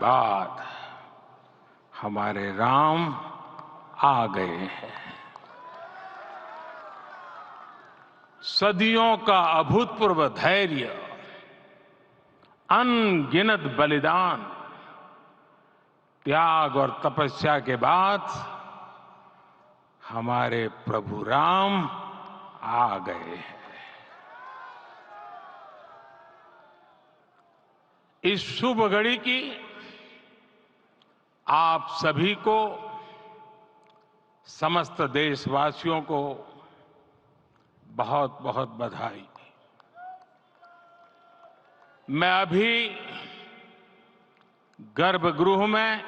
बाद हमारे राम आ गए हैं। सदियों का अभूतपूर्व धैर्य, अनगिनत बलिदान, त्याग और तपस्या के बाद हमारे प्रभु राम आ गए हैं। इस शुभ घड़ी की आप सभी को, समस्त देशवासियों को बहुत बहुत बधाई। मैं अभी गर्भगृह में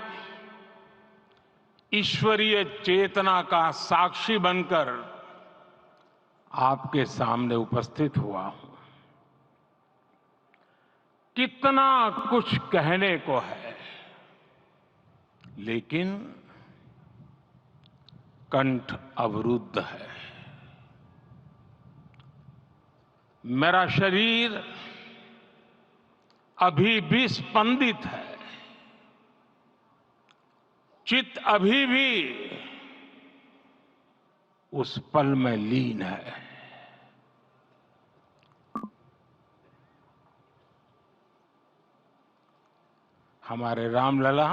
ईश्वरीय चेतना का साक्षी बनकर आपके सामने उपस्थित हुआ हूं। कितना कुछ कहने को है, लेकिन कंठ अवरुद्ध है। मेरा शरीर अभी भी स्पंदित है, चित्त अभी भी उस पल में लीन है। हमारे रामलला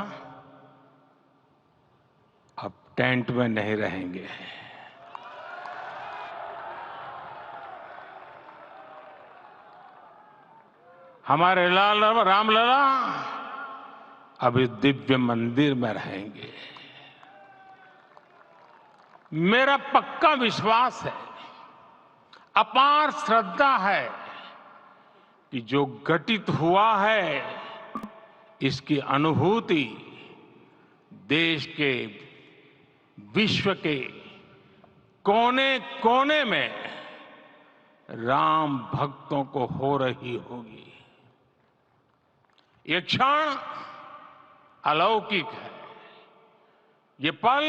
अब टेंट में नहीं रहेंगे। हमारे रामलला अब इस दिव्य मंदिर में रहेंगे। मेरा पक्का विश्वास है, अपार श्रद्धा है कि जो घटित हुआ है इसकी अनुभूति देश के, विश्व के कोने कोने में राम भक्तों को हो रही होगी। ये क्षण अलौकिक है, ये पल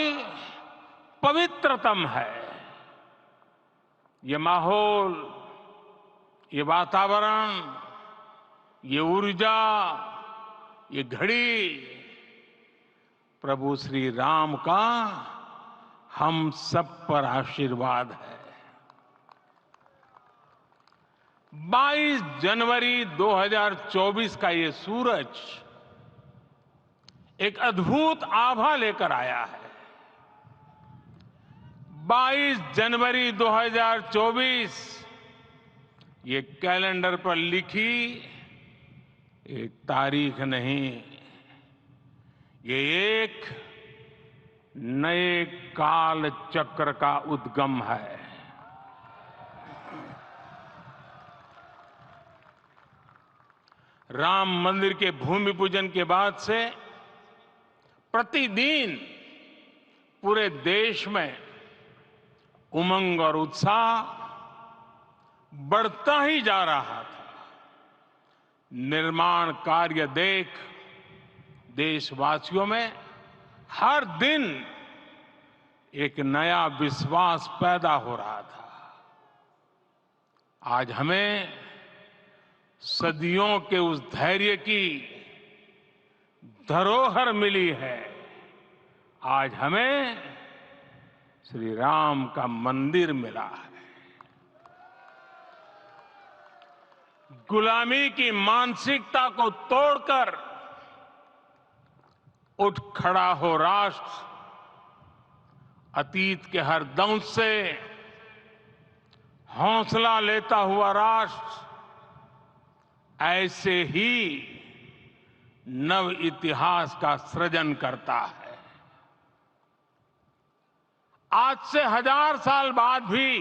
पवित्रतम है। ये माहौल, ये वातावरण, ये ऊर्जा, ये घड़ी प्रभु श्री राम का हम सब पर आशीर्वाद है। 22 जनवरी 2024 का ये सूरज एक अद्भुत आभा लेकर आया है। 22 जनवरी 2024 ये कैलेंडर पर लिखी एक तारीख नहीं, ये एक नए काल चक्र का उद्गम है। राम मंदिर के भूमि पूजन के बाद से प्रतिदिन पूरे देश में उमंग और उत्साह बढ़ता ही जा रहा था। निर्माण कार्य देख देशवासियों में हर दिन एक नया विश्वास पैदा हो रहा था। आज हमें सदियों के उस धैर्य की धरोहर मिली है। आज हमें श्री राम का मंदिर मिला है। गुलामी की मानसिकता को तोड़कर उठ खड़ा हो राष्ट्र। अतीत के हर दंश से हौसला लेता हुआ राष्ट्र ऐसे ही नव इतिहास का सृजन करता है। आज से 1000 साल बाद भी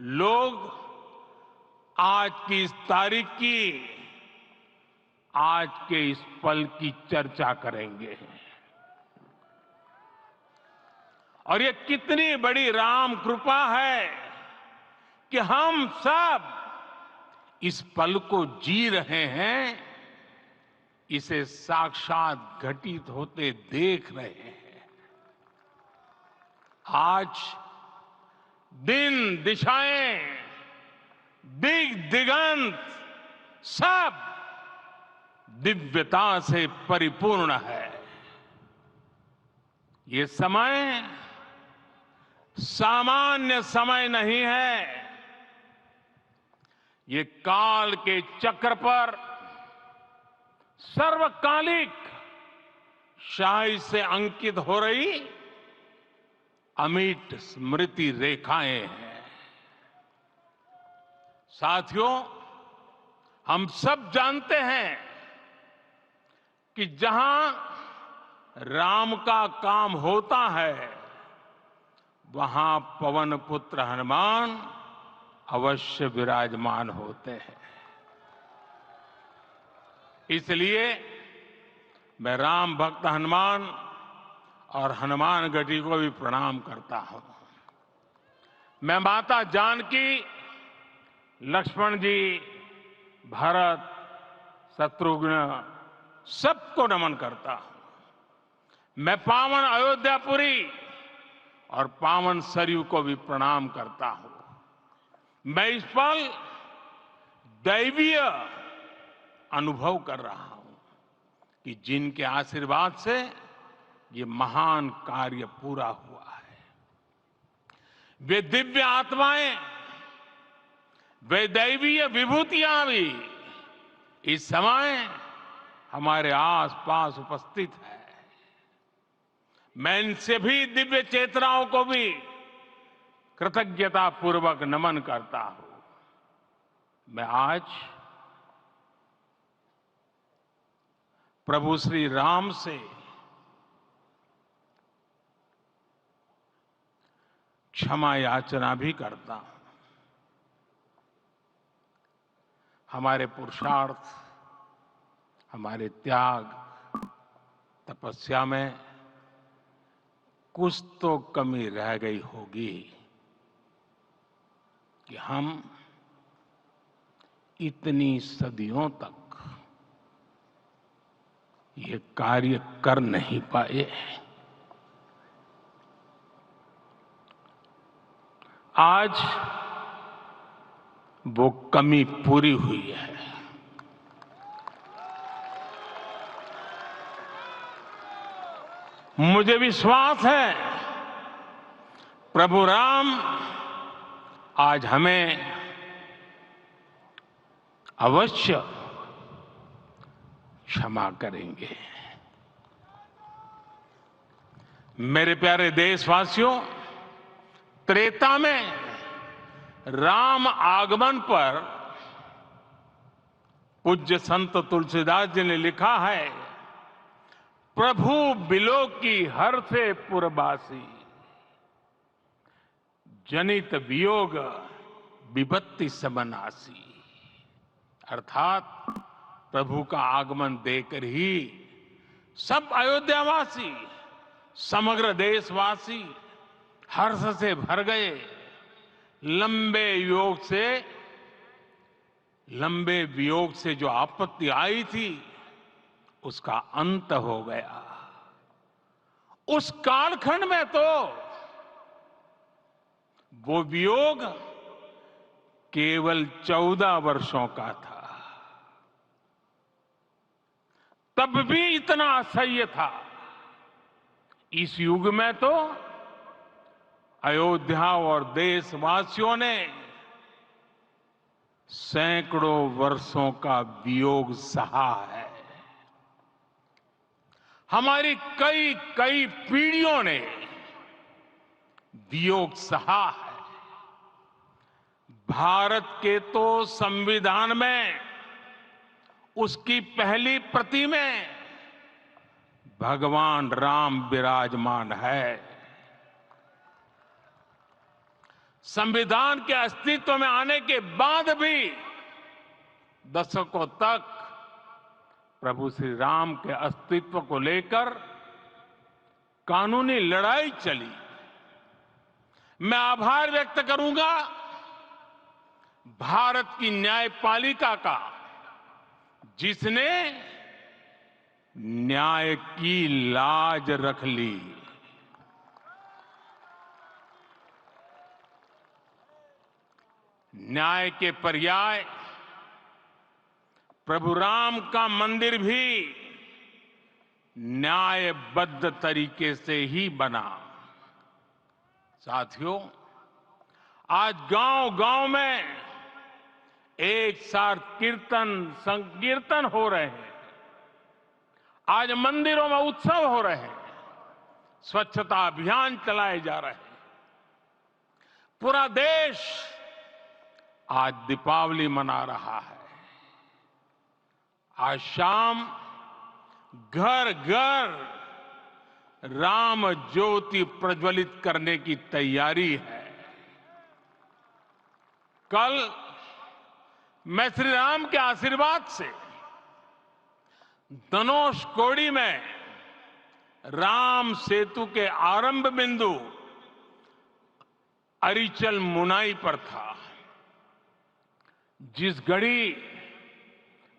लोग आज की इस तारीख की, आज के इस पल की चर्चा करेंगे। और ये कितनी बड़ी राम कृपा है कि हम सब इस पल को जी रहे हैं, इसे साक्षात घटित होते देख रहे हैं। आज दिन दिशाएं, दिग दिगंत सब दिव्यता से परिपूर्ण है। ये समय सामान्य समय नहीं है। ये काल के चक्र पर सर्वकालिक शाही से अंकित हो रही अमिट स्मृति रेखाएं हैं। साथियों, हम सब जानते हैं कि जहां राम का काम होता है, वहां पवन पुत्र हनुमान अवश्य विराजमान होते हैं। इसलिए मैं राम भक्त हनुमान और हनुमान गढ़ी को भी प्रणाम करता हूं। मैं माता जानकी, लक्ष्मण जी, भरत, शत्रुघ्न सबको नमन करता हूं। मैं पावन अयोध्यापुरी और पावन सरयू को भी प्रणाम करता हूं। मैं इस पल दैवीय अनुभव कर रहा हूं कि जिनके आशीर्वाद से ये महान कार्य पूरा हुआ है। वे दिव्य आत्माएं, वे दैवीय विभूतियां भी इस समय हमारे आसपास उपस्थित है। मैं इनसे भी दिव्य चेतनाओं को भी कृतज्ञता पूर्वक नमन करता हूं। मैं आज प्रभु श्री राम से क्षमा याचना भी करता हूं। हमारे पुरुषार्थ, हमारे त्याग, तपस्या में कुछ तो कमी रह गई होगी कि हम इतनी सदियों तक ये कार्य कर नहीं पाए। आज वो कमी पूरी हुई है। मुझे विश्वास है प्रभु राम आज हमें अवश्य क्षमा करेंगे। मेरे प्यारे देशवासियों, त्रेता में राम आगमन पर पूज्य संत तुलसीदास जी ने लिखा है, प्रभु बिलो की हर से पुरबासी, जनित वियोग विपत्ति समनासी। अर्थात प्रभु का आगमन देकर ही सब अयोध्यावासी, समग्र देशवासी हर्ष से भर गए। लंबे वियोग से जो आपत्ति आई थी, उसका अंत हो गया। उस कालखंड में तो वो वियोग केवल 14 वर्षों का था। तब भी इतना असह्य था। इस युग में तो अयोध्या और देशवासियों ने सैकड़ों वर्षों का वियोग सहा है। हमारी कई कई पीढ़ियों ने वियोग सहा है। भारत के तो संविधान में उसकी पहली प्रति में भगवान राम विराजमान है। संविधान के अस्तित्व में आने के बाद भी दशकों तक प्रभु श्री राम के अस्तित्व को लेकर कानूनी लड़ाई चली। मैं आभार व्यक्त करूंगा भारत की न्यायपालिका का, जिसने न्याय की लाज रख ली। न्याय के पर्याय प्रभु राम का मंदिर भी न्यायबद्ध तरीके से ही बना। साथियों, आज गांव-गांव में एक साथ कीर्तन संकीर्तन हो रहे हैं। आज मंदिरों में उत्सव हो रहे हैं, स्वच्छता अभियान चलाए जा रहे हैं। पूरा देश आज दीपावली मना रहा है। आज शाम घर घर राम ज्योति प्रज्वलित करने की तैयारी है। कल मैं श्री राम के आशीर्वाद से धनुषकोडी में राम सेतु के आरंभ बिंदु अरिचल मुनाई पर था। जिस घड़ी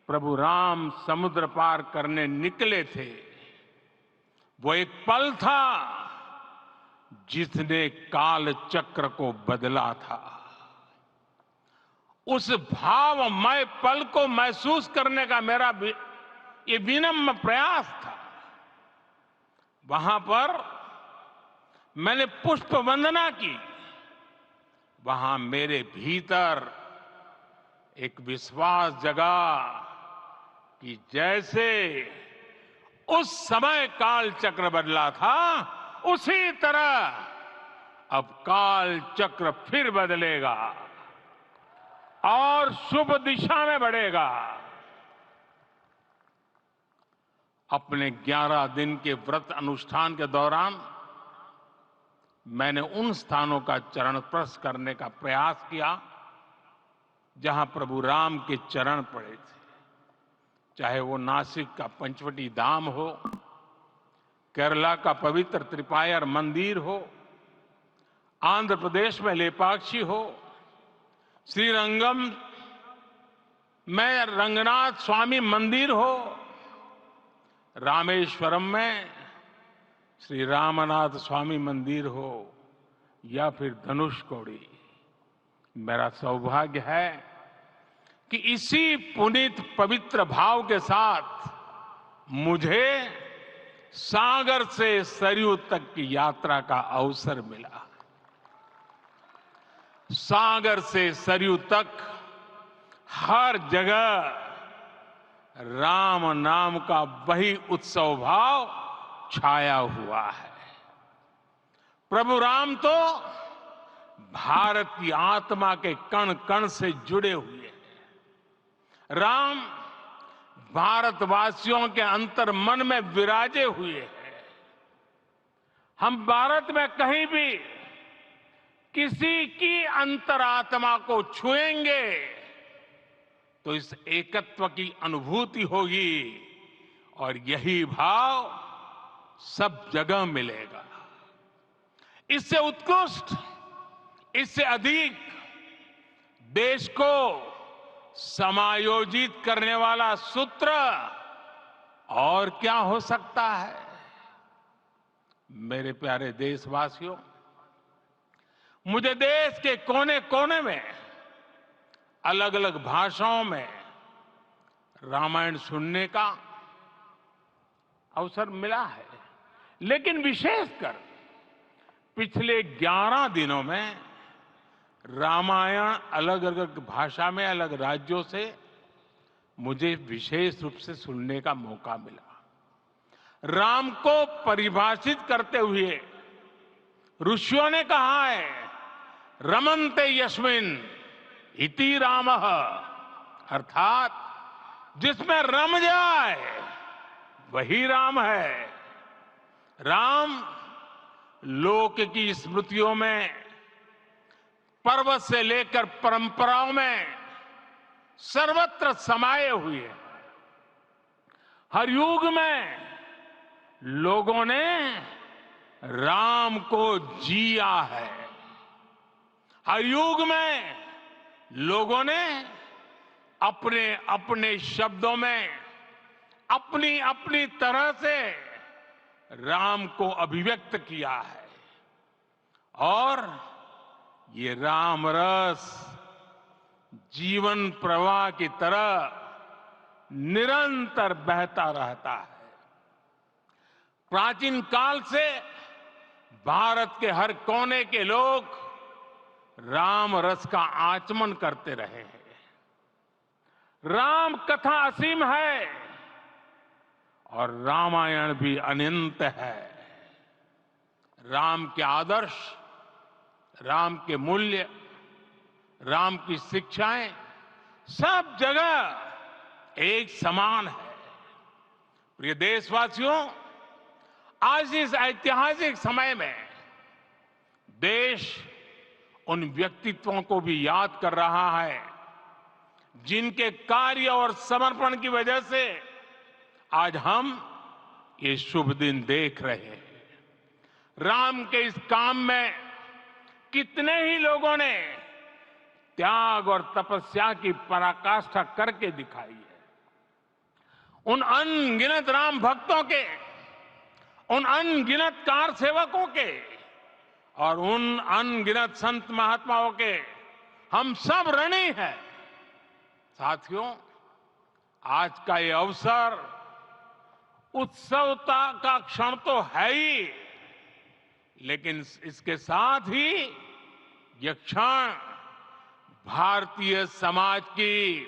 प्रभु राम समुद्र पार करने निकले थे, वो एक पल था जिसने काल चक्र को बदला था। उस भावमय पल को महसूस करने का मेरा ये विनम्र प्रयास था। वहां पर मैंने पुष्प वंदना की। वहां मेरे भीतर एक विश्वास जगा कि जैसे उस समय काल चक्र बदला था, उसी तरह अब काल चक्र फिर बदलेगा और शुभ दिशा में बढ़ेगा। अपने 11 दिन के व्रत अनुष्ठान के दौरान मैंने उन स्थानों का चरण स्पर्श करने का प्रयास किया जहां प्रभु राम के चरण पड़े थे। चाहे वो नासिक का पंचवटी धाम हो, केरला का पवित्र त्रिपायर मंदिर हो, आंध्र प्रदेश में लेपाक्षी हो, श्रीरंगम में रंगनाथ स्वामी मंदिर हो, रामेश्वरम में श्री रामनाथ स्वामी मंदिर हो, या फिर धनुषकोडी। मेरा सौभाग्य है कि इसी पुनीत पवित्र भाव के साथ मुझे सागर से सरयू तक की यात्रा का अवसर मिला। सागर से सरयू तक हर जगह राम नाम का वही उत्सव भाव छाया हुआ है। प्रभु राम तो भारत की आत्मा के कण कण से जुड़े हुए हैं। राम भारतवासियों के अंतर मन में विराजे हुए हैं। हम भारत में कहीं भी किसी की अंतरात्मा को छुएंगे तो इस एकत्व की अनुभूति होगी और यही भाव सब जगह मिलेगा। इससे उत्कृष्ट, इससे अधिक देश को समायोजित करने वाला सूत्र और क्या हो सकता है। मेरे प्यारे देशवासियों, मुझे देश के कोने कोने में अलग अलग भाषाओं में रामायण सुनने का अवसर मिला है, लेकिन विशेषकर पिछले 11 दिनों में रामायण अलग अलग भाषा में अलग राज्यों से मुझे विशेष रूप से सुनने का मौका मिला। राम को परिभाषित करते हुए ऋषियों ने कहा है, रमन्ते यस्मिन् इति रामः, अर्थात जिसमें रम जाए वही राम है। राम लोक की स्मृतियों में, पर्व से लेकर परंपराओं में सर्वत्र समाये हुए हैं। हर युग में लोगों ने राम को जिया है। हर युग में लोगों ने अपने अपने शब्दों में अपनी अपनी तरह से राम को अभिव्यक्त किया है और ये राम रस जीवन प्रवाह की तरह निरंतर बहता रहता है। प्राचीन काल से भारत के हर कोने के लोग राम रस का आचमन करते रहे हैं। राम कथा असीम है और रामायण भी अनंत है। राम के आदर्श, राम के मूल्य, राम की शिक्षाएं सब जगह एक समान है। प्रिय देशवासियों, आज इस ऐतिहासिक समय में देश उन व्यक्तित्वों को भी याद कर रहा है जिनके कार्य और समर्पण की वजह से आज हम ये शुभ दिन देख रहे हैं। राम के इस काम में कितने ही लोगों ने त्याग और तपस्या की पराकाष्ठा करके दिखाई है। उन अनगिनत राम भक्तों के, उन अनगिनत कार सेवकों के और उन अनगिनत संत महात्माओं के हम सब ऋणी हैं। साथियों, आज का ये अवसर उत्सवता का क्षण तो है ही, लेकिन इसके साथ ही यह क्षण भारतीय समाज की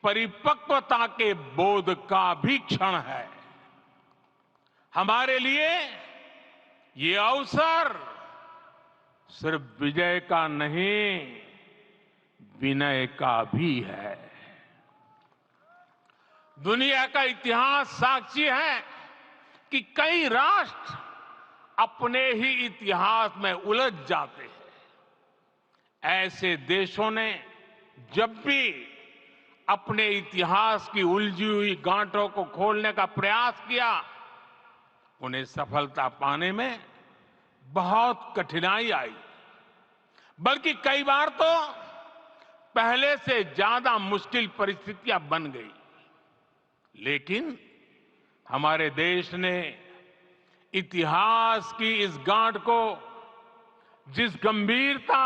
परिपक्वता के बोध का भी क्षण है। हमारे लिए ये अवसर सिर्फ विजय का नहीं, विनय का भी है। दुनिया का इतिहास साक्षी है कि कई राष्ट्र अपने ही इतिहास में उलझ जाते हैं। ऐसे देशों ने जब भी अपने इतिहास की उलझी हुई गांठों को खोलने का प्रयास किया, उन्हें सफलता पाने में बहुत कठिनाई आई, बल्कि कई बार तो पहले से ज्यादा मुश्किल परिस्थितियां बन गई। लेकिन हमारे देश ने इतिहास की इस गांठ को जिस गंभीरता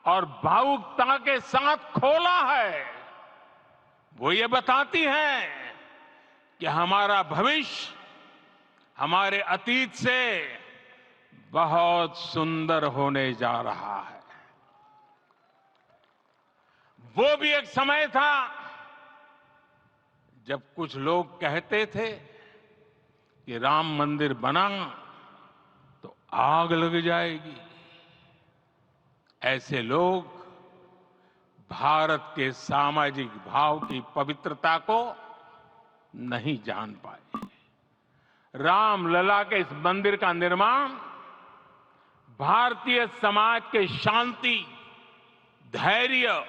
और भावुकता के साथ खोला है, वो ये बताती है कि हमारा भविष्य हमारे अतीत से बहुत सुंदर होने जा रहा है। वो भी एक समय था जब कुछ लोग कहते थे कि राम मंदिर बना तो आग लग जाएगी। ऐसे लोग भारत के सामाजिक भाव की पवित्रता को नहीं जान पाए। रामलला के इस मंदिर का निर्माण भारतीय समाज के शांति, धैर्य,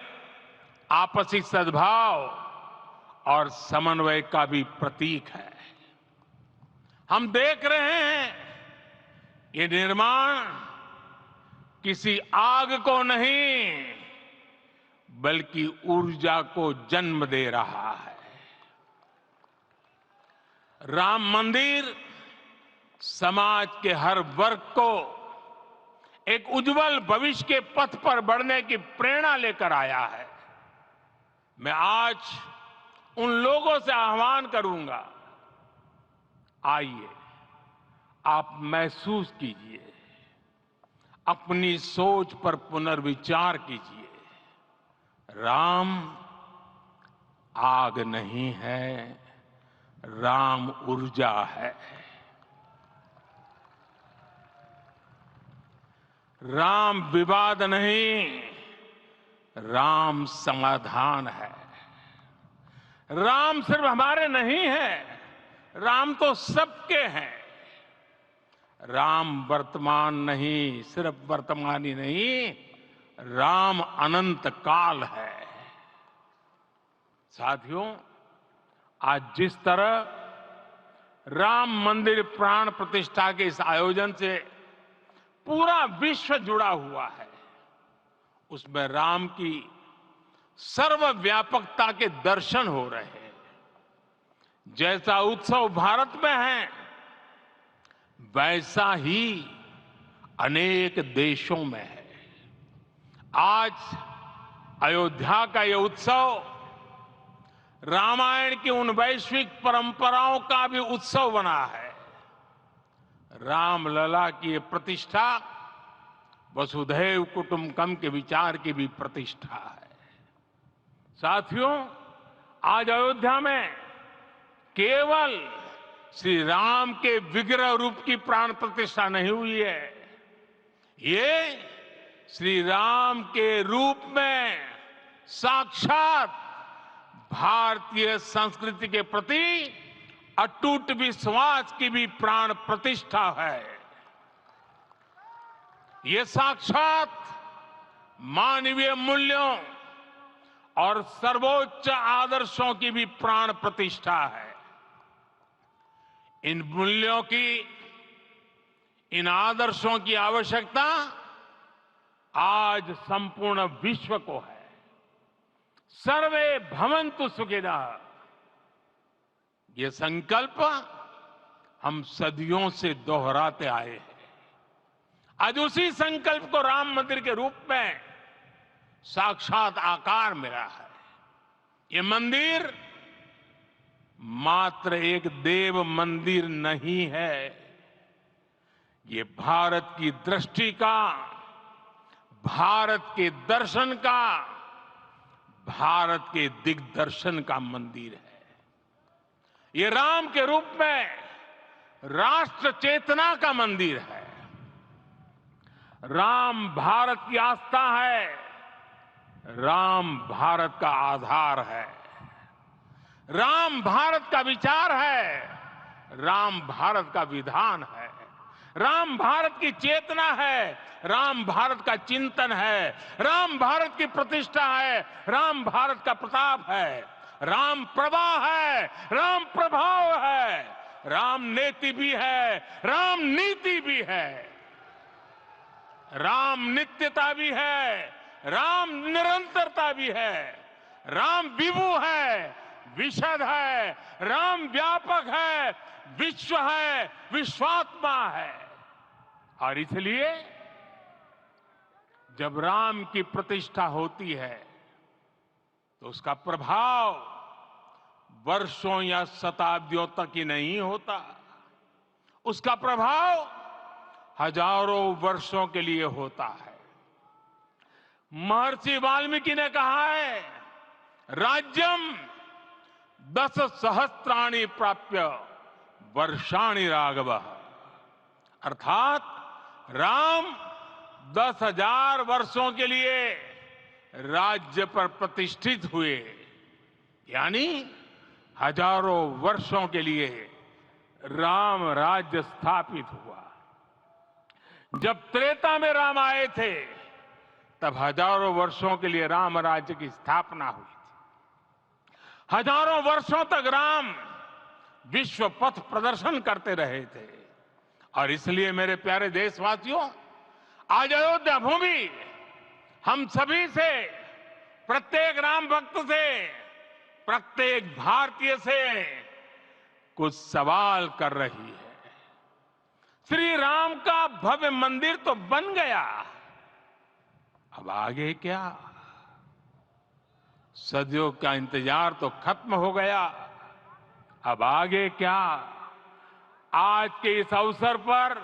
आपसी सद्भाव और समन्वय का भी प्रतीक है। हम देख रहे हैं ये निर्माण किसी आग को नहीं, बल्कि ऊर्जा को जन्म दे रहा है। राम मंदिर समाज के हर वर्ग को एक उज्जवल भविष्य के पथ पर बढ़ने की प्रेरणा लेकर आया है। मैं आज उन लोगों से आह्वान करूंगा, आइए आप महसूस कीजिए, अपनी सोच पर पुनर्विचार कीजिए। राम आग नहीं है, राम ऊर्जा है। राम विवाद नहीं, राम समाधान है। राम सिर्फ हमारे नहीं है, राम तो सबके हैं। राम वर्तमान नहीं, सिर्फ वर्तमान ही नहीं, राम अनंत काल है। साथियों, आज जिस तरह राम मंदिर प्राण प्रतिष्ठा के इस आयोजन से पूरा विश्व जुड़ा हुआ है, उसमें राम की सर्वव्यापकता के दर्शन हो रहे हैं। जैसा उत्सव भारत में है, वैसा ही अनेक देशों में है। आज अयोध्या का यह उत्सव रामायण की उन वैश्विक परंपराओं का भी उत्सव बना है। रामलला की ये प्रतिष्ठा वसुधैव कुटुंबकम के विचार की भी प्रतिष्ठा है। साथियों, आज अयोध्या में केवल श्री राम के विग्रह रूप की प्राण प्रतिष्ठा नहीं हुई है, ये श्री राम के रूप में साक्षात भारतीय संस्कृति के प्रति अटूट विश्वास की भी प्राण प्रतिष्ठा है। ये साक्षात मानवीय मूल्यों और सर्वोच्च आदर्शों की भी प्राण प्रतिष्ठा है। इन मूल्यों की, इन आदर्शों की आवश्यकता आज संपूर्ण विश्व को है। सर्वे भवन्तु सुखिनः, ये संकल्प हम सदियों से दोहराते आए हैं। आज उसी संकल्प को राम मंदिर के रूप में साक्षात आकार मिला है। ये मंदिर मात्र एक देव मंदिर नहीं है, ये भारत की दृष्टि का, भारत के दर्शन का, भारत के दिग्दर्शन का मंदिर है। ये राम के रूप में राष्ट्र चेतना का मंदिर है। राम भारत की आस्था है, राम भारत का आधार है, राम भारत का विचार है, राम भारत का विधान है, राम भारत की चेतना है, राम भारत का चिंतन है, राम भारत की प्रतिष्ठा है, राम भारत का प्रताप है, राम प्रवाह है, राम प्रभाव है, राम नेति भी है, राम नीति भी है, राम नित्यता भी है, राम निरंतरता भी है, राम विभु है, विशद है, राम व्यापक है, विश्व है, विश्वात्मा है। और इसलिए जब राम की प्रतिष्ठा होती है तो उसका प्रभाव वर्षों या शताब्दियों तक ही नहीं होता, उसका प्रभाव हजारों वर्षों के लिए होता है। महर्षि वाल्मीकि ने कहा है, राज्यम 10 सहस्त्राणि प्राप्य वर्षाणि राघव, अर्थात राम 10,000 वर्षों के लिए राज्य पर प्रतिष्ठित हुए, यानी हजारों वर्षों के लिए राम राज्य स्थापित हुआ। जब त्रेता में राम आए थे तब हजारों वर्षों के लिए राम राज्य की स्थापना हुई थी। हजारों वर्षों तक राम विश्व पथ प्रदर्शन करते रहे थे। और इसलिए मेरे प्यारे देशवासियों, आज अयोध्या भूमि हम सभी से, प्रत्येक राम भक्त से, प्रत्येक भारतीय से कुछ सवाल कर रही है। श्री राम का भव्य मंदिर तो बन गया, अब आगे क्या? सदियों का इंतजार तो खत्म हो गया, अब आगे क्या? आज के इस अवसर पर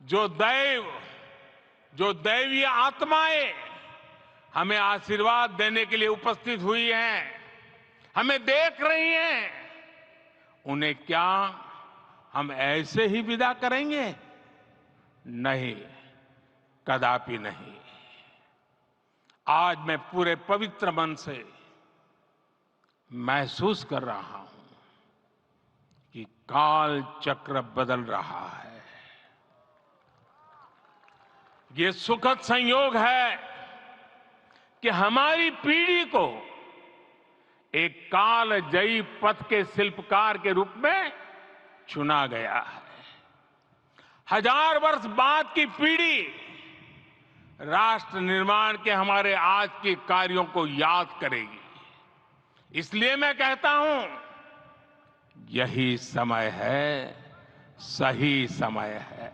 जो दैवीय आत्माएं हमें आशीर्वाद देने के लिए उपस्थित हुई हैं, हमें देख रही हैं, उन्हें क्या हम ऐसे ही विदा करेंगे? नहीं, कदापि नहीं। आज मैं पूरे पवित्र मन से महसूस कर रहा हूं कि काल चक्र बदल रहा है। ये सुखद संयोग है कि हमारी पीढ़ी को एक कालजयी पथ के शिल्पकार के रूप में चुना गया है। 1000 वर्ष बाद की पीढ़ी राष्ट्र निर्माण के हमारे आज के कार्यों को याद करेगी। इसलिए मैं कहता हूं, यही समय है, सही समय है।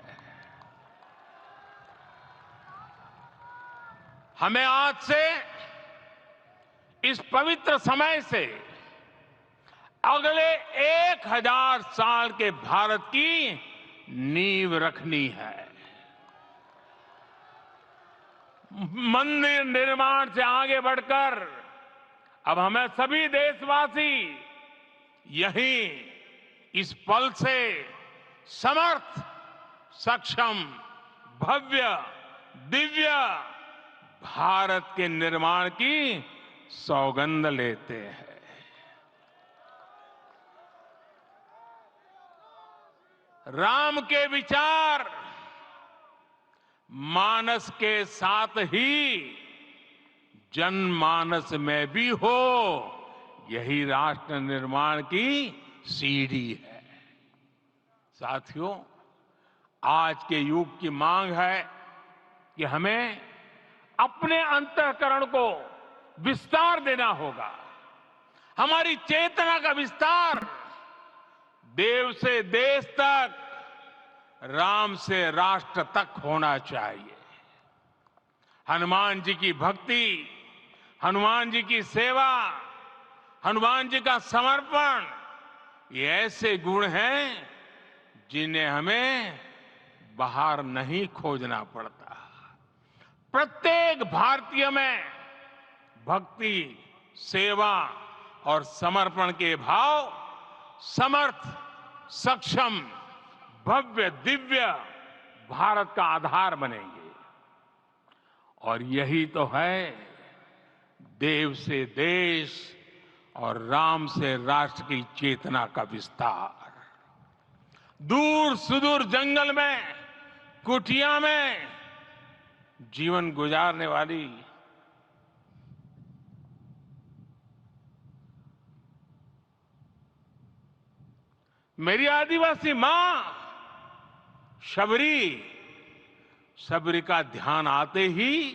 हमें आज से इस पवित्र समय से अगले 1000 साल के भारत की नींव रखनी है। मंदिर निर्माण से आगे बढ़कर अब हमें सभी देशवासी यहीं इस पल से समर्थ, सक्षम, भव्य, दिव्य भारत के निर्माण की सौगंध लेते हैं। राम के विचार मानस के साथ ही जनमानस में भी हो, यही राष्ट्र निर्माण की सीढ़ी है। साथियों, आज के युग की मांग है कि हमें अपने अंतःकरण को विस्तार देना होगा। हमारी चेतना का विस्तार देव से देश तक, राम से राष्ट्र तक होना चाहिए। हनुमान जी की भक्ति, हनुमान जी की सेवा, हनुमान जी का समर्पण, ये ऐसे गुण हैं जिन्हें हमें बाहर नहीं खोजना पड़ता। प्रत्येक भारतीय में भक्ति, सेवा और समर्पण के भाव समर्थ, सक्षम, भव्य, दिव्य भारत का आधार बनेंगे। और यही तो है देव से देश और राम से राष्ट्र की चेतना का विस्तार। दूर सुदूर जंगल में, कुटिया में जीवन गुजारने वाली मेरी आदिवासी मां शबरी का ध्यान आते ही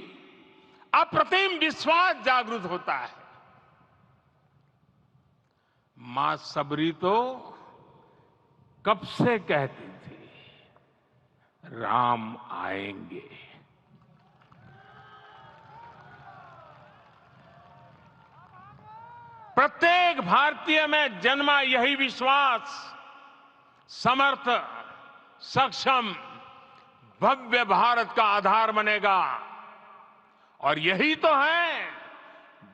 अप्रतिम विश्वास जागृत होता है। मां शबरी तो कब से कहती थी, राम आएंगे। प्रत्येक भारतीय में जन्मा यही विश्वास समर्थ, सक्षम, भव्य भारत का आधार बनेगा। और यही तो है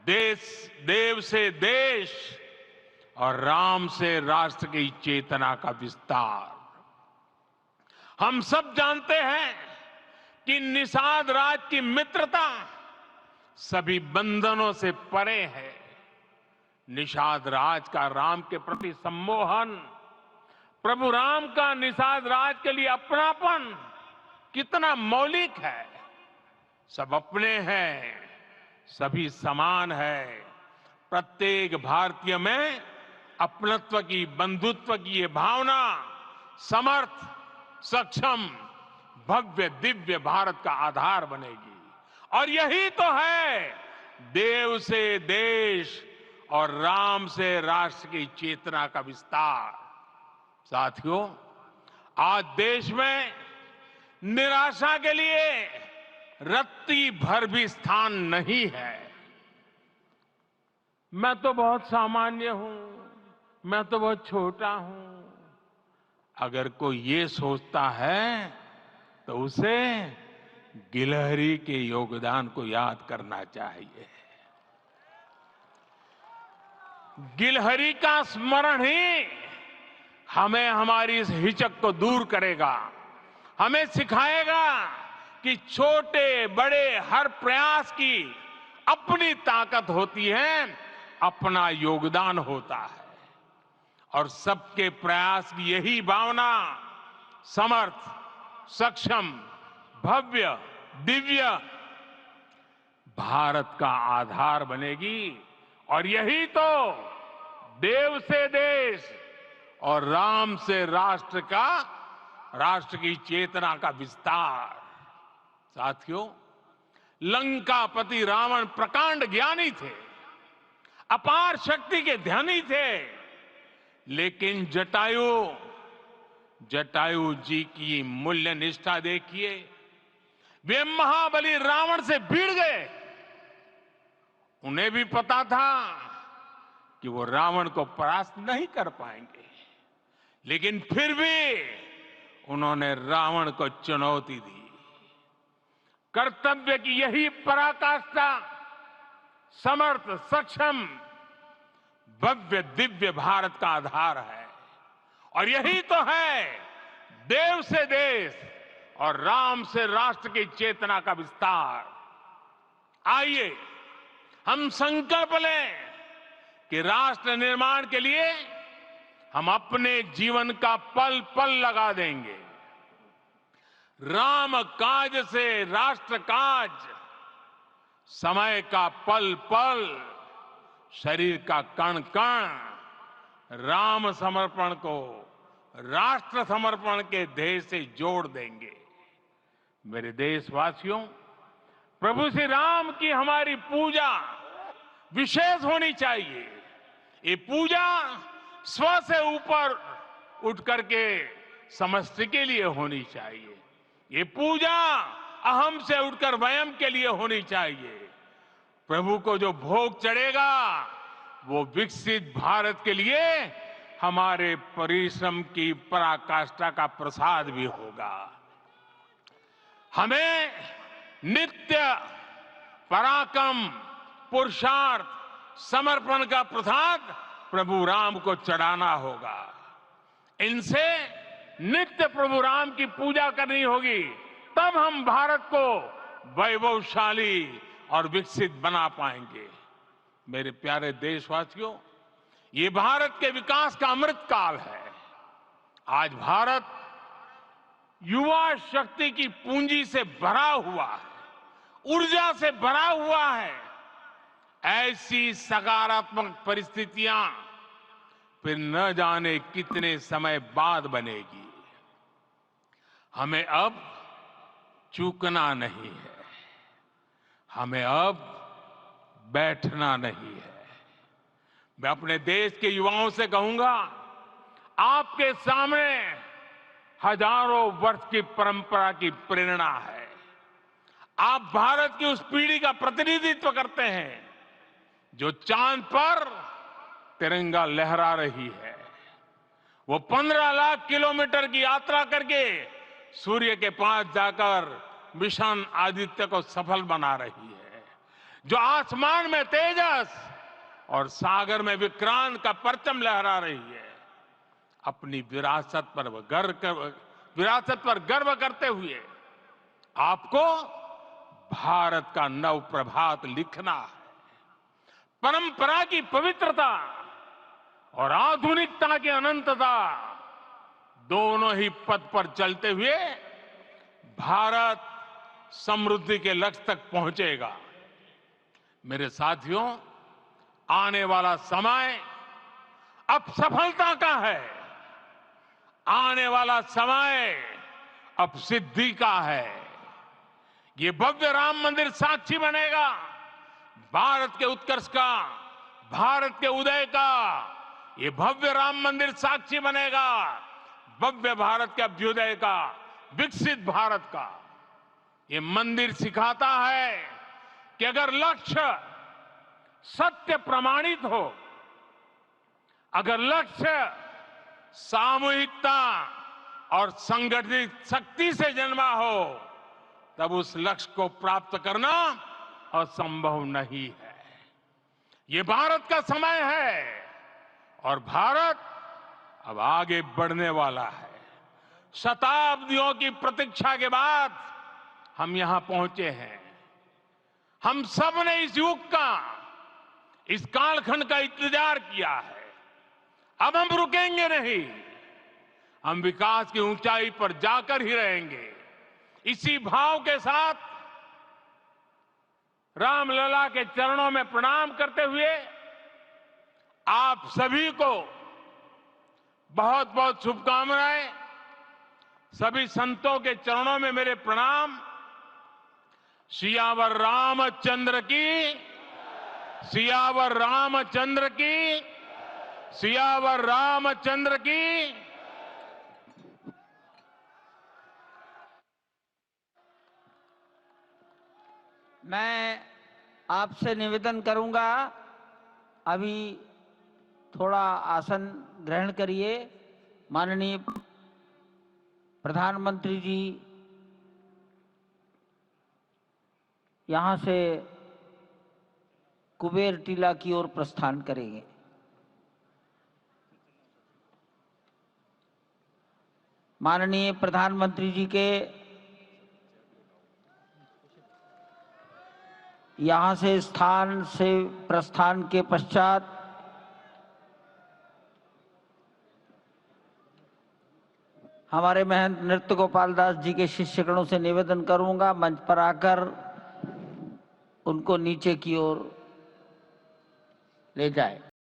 देव से देश और राम से राष्ट्र की चेतना का विस्तार। हम सब जानते हैं कि निषाद राज की मित्रता सभी बंधनों से परे है। निषाद राज का राम के प्रति सम्मोहन, प्रभु राम का निषाद राज के लिए अपनापन कितना मौलिक है। सब अपने हैं, सभी समान है। प्रत्येक भारतीय में अपनत्व की, बंधुत्व की ये भावना समर्थ, सक्षम, भव्य, दिव्य भारत का आधार बनेगी। और यही तो है देव से देश और राम से राष्ट्र की चेतना का विस्तार। साथियों, आज देश में निराशा के लिए रत्ती भर भी स्थान नहीं है। मैं तो बहुत सामान्य हूं, मैं तो बहुत छोटा हूं। अगर कोई ये सोचता है तो उसे गिलहरी के योगदान को याद करना चाहिए। गिलहरी का स्मरण ही हमें हमारी इस हिचक को दूर करेगा, हमें सिखाएगा कि छोटे बड़े हर प्रयास की अपनी ताकत होती है, अपना योगदान होता है। और सबके प्रयास की यही भावना समर्थ, सक्षम, भव्य, दिव्य भारत का आधार बनेगी। और यही तो देव से देश और राम से राष्ट्र की चेतना का विस्तार। साथियों, लंकापति रावण प्रकांड ज्ञानी थे, अपार शक्ति के धनी थे, लेकिन जटायु जी की मूल्य निष्ठा देखिए। वे महाबली रावण से भिड़ गए उन्हें भी पता था कि वो रावण को परास्त नहीं कर पाएंगे, लेकिन फिर भी उन्होंने रावण को चुनौती दी। कर्तव्य की यही पराकाष्ठा समर्थ, सक्षम, भव्य, दिव्य भारत का आधार है। और यही तो है देव से देश और राम से राष्ट्र की चेतना का विस्तार। आइए हम संकल्प लें कि राष्ट्र निर्माण के लिए हम अपने जीवन का पल पल लगा देंगे। राम काज से राष्ट्र काज, समय का पल पल, शरीर का कण कण राम समर्पण को राष्ट्र समर्पण के ध्येय से जोड़ देंगे। मेरे देशवासियों, प्रभु श्री राम की हमारी पूजा विशेष होनी चाहिए। ये पूजा स्व से ऊपर उठ करके समष्टि के लिए होनी चाहिए। ये पूजा अहम से उठकर वयम के लिए होनी चाहिए। प्रभु को जो भोग चढ़ेगा वो विकसित भारत के लिए हमारे परिश्रम की पराकाष्ठा का प्रसाद भी होगा। हमें नित्य पराक्रम, पुरुषार्थ, समर्पण का प्रसाद प्रभु राम को चढ़ाना होगा। इनसे नित्य प्रभु राम की पूजा करनी होगी, तब हम भारत को वैभवशाली और विकसित बना पाएंगे। मेरे प्यारे देशवासियों, ये भारत के विकास का अमृत काल है। आज भारत युवा शक्ति की पूंजी से भरा हुआ है, ऊर्जा से भरा हुआ है। ऐसी सकारात्मक परिस्थितियां फिर न जाने कितने समय बाद बनेगी। हमें अब चूकना नहीं है, हमें अब बैठना नहीं है। मैं अपने देश के युवाओं से कहूंगा, आपके सामने हजारों वर्ष की परंपरा की प्रेरणा है। आप भारत की उस पीढ़ी का प्रतिनिधित्व करते हैं जो चांद पर तिरंगा लहरा रही है। वो 15 लाख किलोमीटर की यात्रा करके सूर्य के पास जाकर मिशन आदित्य को सफल बना रही है। जो आसमान में तेजस और सागर में विक्रांत का परचम लहरा रही है। अपनी विरासत पर गर्व करते हुए आपको भारत का नव प्रभात लिखना है। परंपरा की पवित्रता और आधुनिकता की अनंतता, दोनों ही पथ पर चलते हुए भारत समृद्धि के लक्ष्य तक पहुंचेगा। मेरे साथियों, आने वाला समय अब सफलता का है। आने वाला समय अब सिद्धि का है। ये भव्य राम मंदिर साक्षी बनेगा भारत के उत्कर्ष का, भारत के उदय का। ये भव्य राम मंदिर साक्षी बनेगा भव्य भारत के अभ्युदय का, विकसित भारत का। ये मंदिर सिखाता है कि अगर लक्ष्य सत्य प्रमाणित हो, अगर लक्ष्य सामूहिकता और संगठित शक्ति से जन्मा हो, तब उस लक्ष्य को प्राप्त करना असंभव नहीं है। ये भारत का समय है और भारत अब आगे बढ़ने वाला है। शताब्दियों की प्रतीक्षा के बाद हम यहां पहुंचे हैं। हम सब ने इस युग का, इस कालखंड का इंतजार किया है। अब हम रुकेंगे नहीं, हम विकास की ऊंचाई पर जाकर ही रहेंगे। इसी भाव के साथ रामलला के चरणों में प्रणाम करते हुए आप सभी को बहुत बहुत शुभकामनाएं। सभी संतों के चरणों में मेरे प्रणाम। सियावर रामचंद्र की, सियावर रामचंद्र की, सियावर रामचंद्र की। मैं आपसे निवेदन करूंगा, अभी थोड़ा आसन ग्रहण करिए। माननीय प्रधानमंत्री जी यहाँ से कुबेर टीला की ओर प्रस्थान करेंगे। माननीय प्रधानमंत्री जी के यहाँ से स्थान से प्रस्थान के पश्चात हमारे महंत नृत्य गोपाल दास जी के शिष्यगणों से निवेदन करूंगा, मंच पर आकर उनको नीचे की ओर ले जाए।